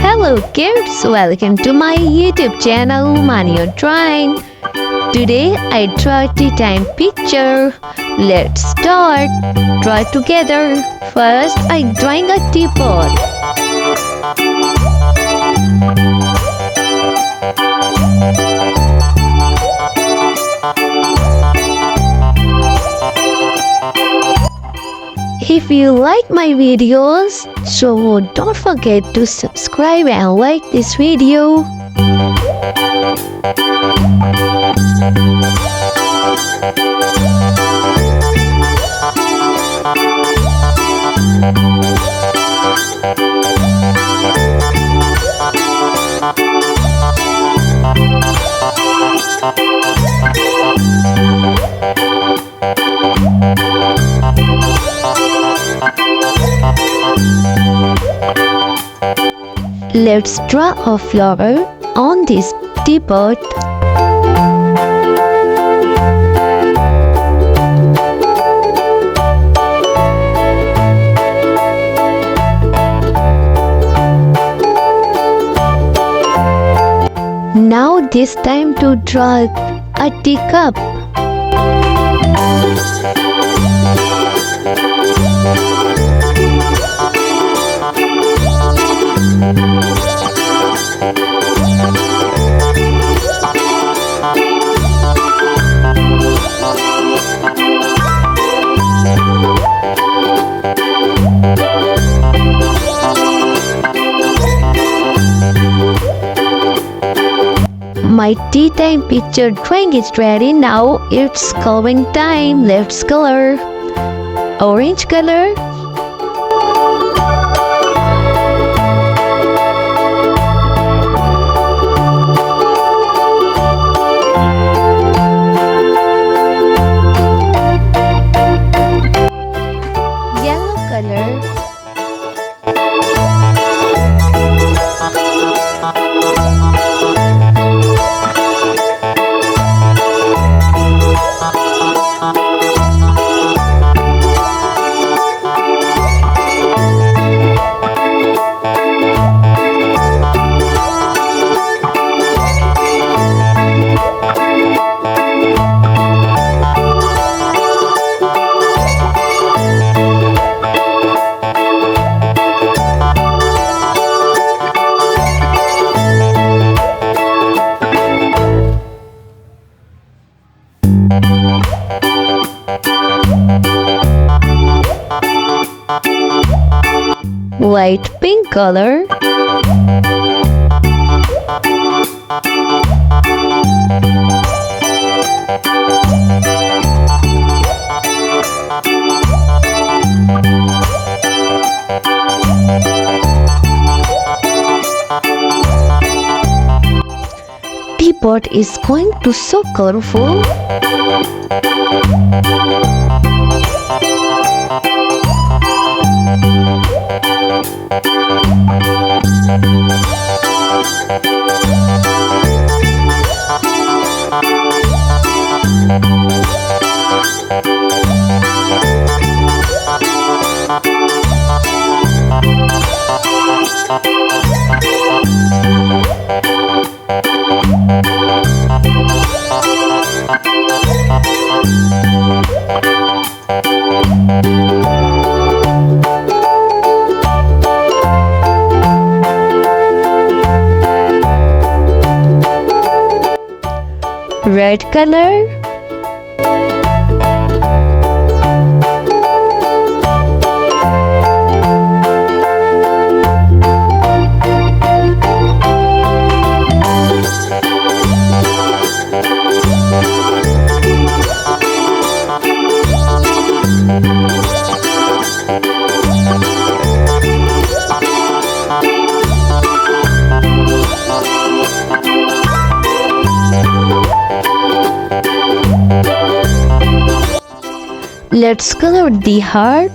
Hello kids, welcome to my YouTube channel Maniyo Drawing. Today I draw tea time picture. Let's start. Draw together. First I drawing a teapot. If you like my videos, so don't forget to subscribe and like this video. Let's draw a flower on this teapot. Now this time to draw a teacup. My tea time picture drawing is ready. Now it's coloring time. Let's color. Orange color. Yellow color. Light pink color. Teapot is going to so colorful. Red color. Let's color the heart.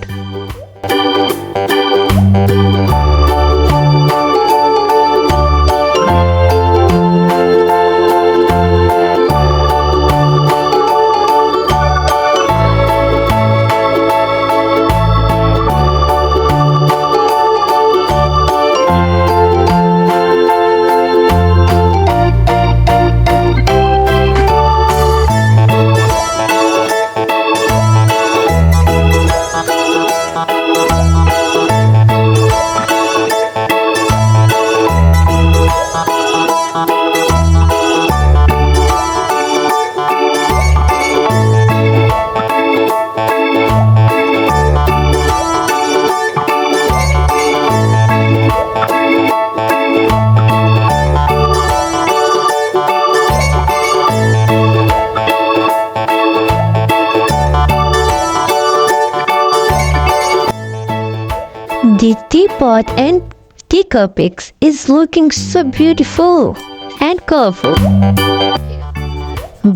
The teapot and teacup is looking so beautiful and colorful.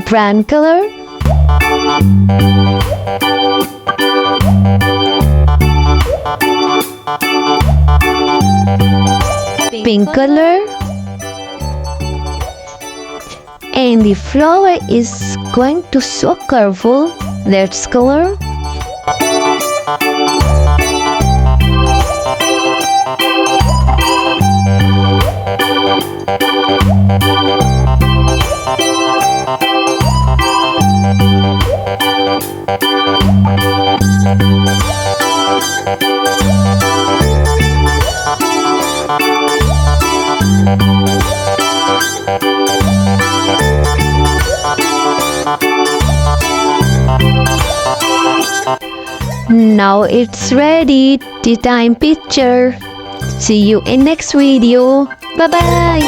Brown color, pink color, and the flower is going to so colorful. Let's color. Now it's ready, tea time picture. See you in next video. Bye bye.